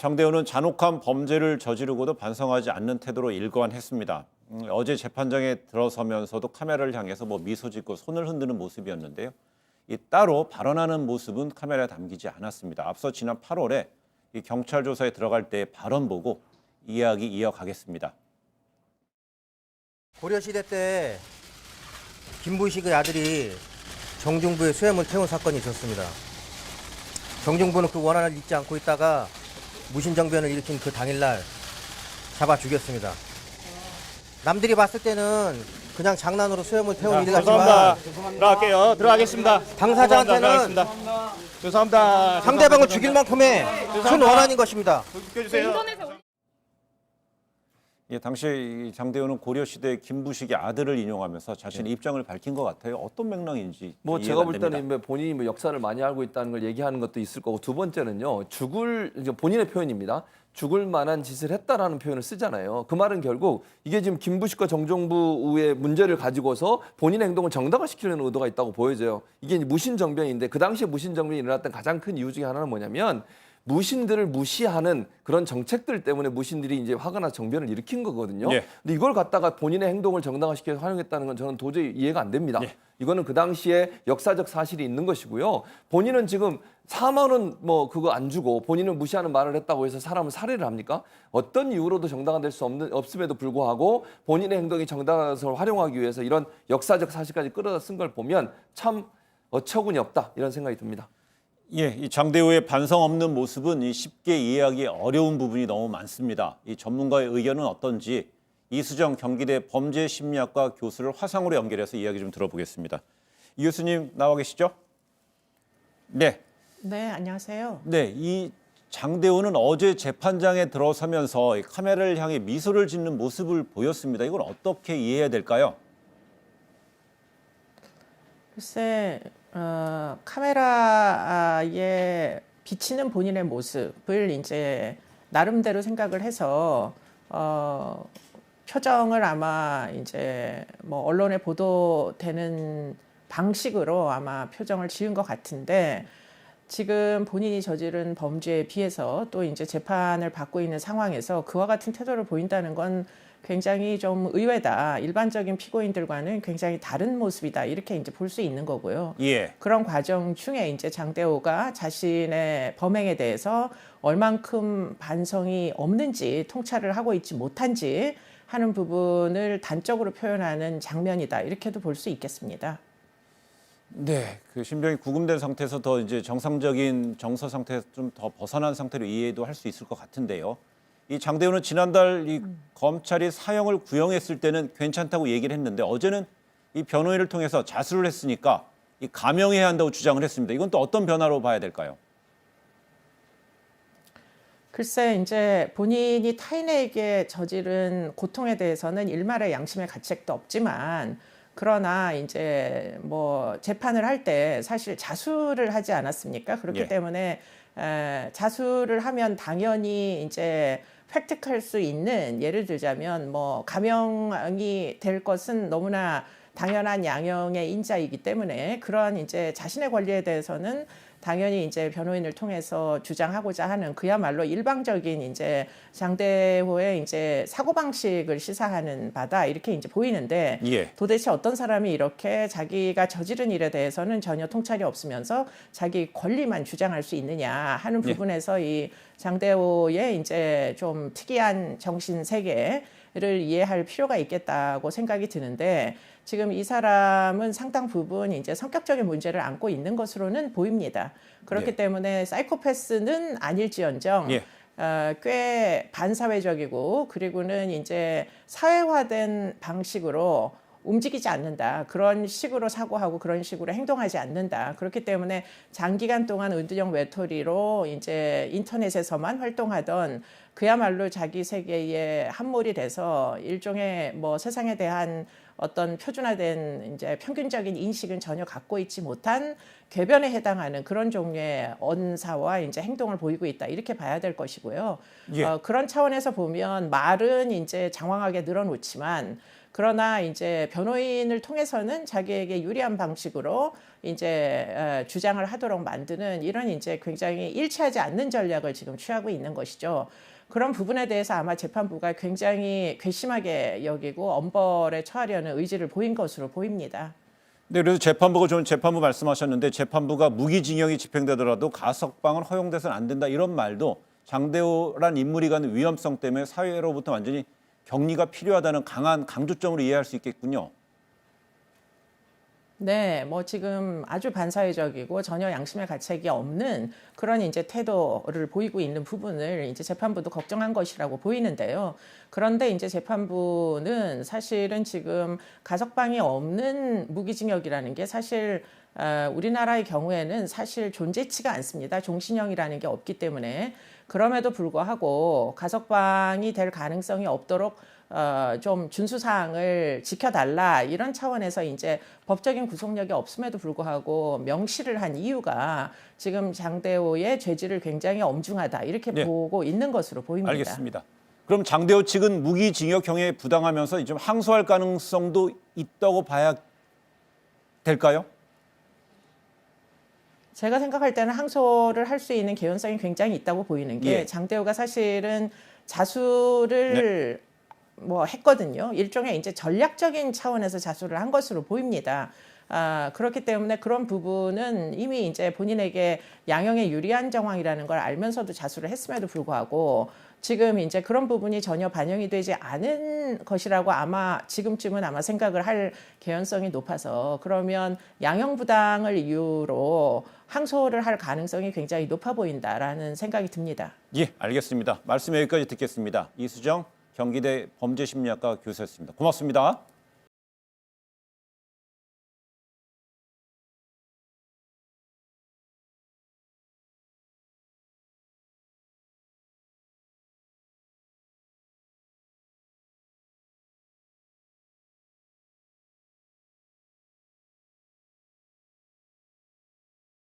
장대호는 잔혹한 범죄를 저지르고도 반성하지 않는 태도로 일관했습니다. 어제 재판장에 들어서면서도 카메라를 향해서 미소 짓고 손을 흔드는 모습이었는데요. 따로 발언하는 모습은 카메라에 담기지 않았습니다. 앞서 지난 8월에 경찰 조사에 들어갈 때의 발언 보고 이야기 이어가겠습니다. 고려시대 때 김부식의 아들이 정중부의 수염을 태운 사건이 있었습니다. 정중부는 그 원한을 잊지 않고 있다가 무신정변을 일으킨 그 당일날 잡아 죽였습니다. 남들이 봤을 때는 그냥 장난으로 수염을 태운 일 같지만 들어갈게요. 들어가겠습니다. 당사자한테는 죄송합니다. 상대방을 죽일 만큼의 큰 원한인 것입니다. 비켜주세요. 당시 장대호는 고려시대 김부식의 아들을 인용하면서 자신의 입장을 밝힌 것 같아요. 어떤 맥락인지 제가 볼 때는 본인이 역사를 많이 알고 있다는 걸 얘기하는 것도 있을 거고, 두 번째는요, 본인의 표현입니다. 죽을 만한 짓을 했다라는 표현을 쓰잖아요. 그 말은 결국 이게 지금 김부식과 정정부의 문제를 가지고서 본인의 행동을 정당화시키려는 의도가 있다고 보여져요. 이게 무신정변인데, 그 당시에 무신정변이 일어났던 가장 큰 이유 중에 하나는 뭐냐면 무신들을 무시하는 그런 정책들 때문에 무신들이 이제 화가 나 정변을 일으킨 거거든요. 예. 근데 이걸 갖다가 본인의 행동을 정당화시켜서 활용했다는 건 저는 도저히 이해가 안 됩니다. 예. 이거는 그 당시에 역사적 사실이 있는 것이고요. 본인은 지금 4만 원 그거 안 주고 본인을 무시하는 말을 했다고 해서 사람을 살해를 합니까? 어떤 이유로도 정당화될 수 없음에도 불구하고 본인의 행동이 정당한 것을 활용하기 위해서 이런 역사적 사실까지 끌어다 쓴 걸 보면 참 어처구니 없다, 이런 생각이 듭니다. 이 장대호의 반성 없는 모습은 쉽게 이해하기 어려운 부분이 너무 많습니다. 이 전문가의 의견은 어떤지 이수정 경기대 범죄심리학과 교수를 화상으로 연결해서 이야기 좀 들어보겠습니다. 이 교수님 나와 계시죠? 네. 네, 안녕하세요. 네, 이 장대호는 어제 재판장에 들어서면서 카메라를 향해 미소를 짓는 모습을 보였습니다. 이걸 어떻게 이해해야 될까요? 글쎄, 카메라에 비치는 본인의 모습을 이제 나름대로 생각을 해서 표정을 아마 이제 언론에 보도되는 방식으로 아마 표정을 지은 것 같은데, 지금 본인이 저지른 범죄에 비해서 또 이제 재판을 받고 있는 상황에서 그와 같은 태도를 보인다는 건 굉장히 좀 의외다. 일반적인 피고인들과는 굉장히 다른 모습이다. 이렇게 이제 볼 수 있는 거고요. 예. 그런 과정 중에 이제 장대호가 자신의 범행에 대해서 얼만큼 반성이 없는지, 통찰을 하고 있지 못한지 하는 부분을 단적으로 표현하는 장면이다. 이렇게도 볼 수 있겠습니다. 네, 그 신병이 구금된 상태에서 더 이제 정상적인 정서 상태에서 좀 더 벗어난 상태로 이해도 할 수 있을 것 같은데요. 이 장대호는 지난달 검찰이 사형을 구형했을 때는 괜찮다고 얘기를 했는데, 어제는 이 변호인을 통해서 자수를 했으니까 이 감형해야 한다고 주장을 했습니다. 이건 또 어떤 변화로 봐야 될까요? 글쎄, 이제 본인이 타인에게 저지른 고통에 대해서는 일말의 양심의 가책도 없지만, 그러나 이제 재판을 할 때 사실 자수를 하지 않았습니까? 그렇기 예. 때문에 자수를 하면 당연히 이제 획득할 수 있는, 예를 들자면 감형이 될 것은 너무나 당연한 양형의 인자이기 때문에 그러한 이제 자신의 권리에 대해서는 당연히 이제 변호인을 통해서 주장하고자 하는, 그야말로 일방적인 이제 장대호의 이제 사고방식을 시사하는 바다, 이렇게 이제 보이는데, 예. 도대체 어떤 사람이 이렇게 자기가 저지른 일에 대해서는 전혀 통찰이 없으면서 자기 권리만 주장할 수 있느냐 하는 부분에서 이 장대호의 이제 좀 특이한 정신 세계를 이해할 필요가 있겠다고 생각이 드는데, 지금 이 사람은 상당 부분 이제 성격적인 문제를 안고 있는 것으로는 보입니다. 그렇기 때문에 사이코패스는 아닐지언정 꽤 반사회적이고, 그리고는 이제 사회화된 방식으로 움직이지 않는다. 그런 식으로 사고하고 그런 식으로 행동하지 않는다. 그렇기 때문에 장기간 동안 은둔형 외톨이로 이제 인터넷에서만 활동하던, 그야말로 자기 세계에 함몰이 돼서 일종의 세상에 대한 어떤 표준화된 이제 평균적인 인식은 전혀 갖고 있지 못한 궤변에 해당하는 그런 종류의 언사와 이제 행동을 보이고 있다, 이렇게 봐야 될 것이고요. 그런 차원에서 보면 말은 이제 장황하게 늘어놓지만 그러나 이제 변호인을 통해서는 자기에게 유리한 방식으로 이제 주장을 하도록 만드는 이런 이제 굉장히 일치하지 않는 전략을 지금 취하고 있는 것이죠. 그런 부분에 대해서 아마 재판부가 굉장히 괘씸하게 여기고 엄벌에 처하려는 의지를 보인 것으로 보입니다. 네, 그래서 재판부가 좀 재판부 말씀하셨는데 재판부가 무기징역이 집행되더라도 가석방은 허용돼서는 안 된다 이런 말도 장대호란 인물이 갖는 위험성 때문에 사회로부터 완전히 격리가 필요하다는 강한 강조점으로 이해할 수 있겠군요. 네, 뭐 지금 아주 반사회적이고 전혀 양심의 가책이 없는 그런 이제 태도를 보이고 있는 부분을 이제 재판부도 걱정한 것이라고 보이는데요. 그런데 이제 재판부는 사실은 지금 가석방이 없는 무기징역이라는 게 사실 우리나라의 경우에는 사실 존재치가 않습니다. 종신형이라는 게 없기 때문에 그럼에도 불구하고 가석방이 될 가능성이 없도록 좀 준수사항을 지켜달라 이런 차원에서 이제 법적인 구속력이 없음에도 불구하고 명시를 한 이유가 지금 장대호의 죄질을 굉장히 엄중하다 이렇게 네. 보고 있는 것으로 보입니다. 알겠습니다. 그럼 장대호 측은 무기징역형에 부당하면서 좀 항소할 가능성도 있다고 봐야 될까요? 제가 생각할 때는 항소를 할 수 있는 개연성이 굉장히 있다고 보이는 게 예. 장대호가 사실은 자수를 뭐 했거든요. 일종의 이제 전략적인 차원에서 자수를 한 것으로 보입니다. 그렇기 때문에 그런 부분은 이미 이제 본인에게 양형에 유리한 정황이라는 걸 알면서도 자수를 했음에도 불구하고 지금 이제 그런 부분이 전혀 반영이 되지 않은 것이라고 아마 지금쯤은 아마 생각을 할 개연성이 높아서 그러면 양형 부당을 이유로 항소를 할 가능성이 굉장히 높아 보인다라는 생각이 듭니다. 예, 알겠습니다. 말씀 여기까지 듣겠습니다. 이수정 경기대 범죄심리학과 교수였습니다. 고맙습니다.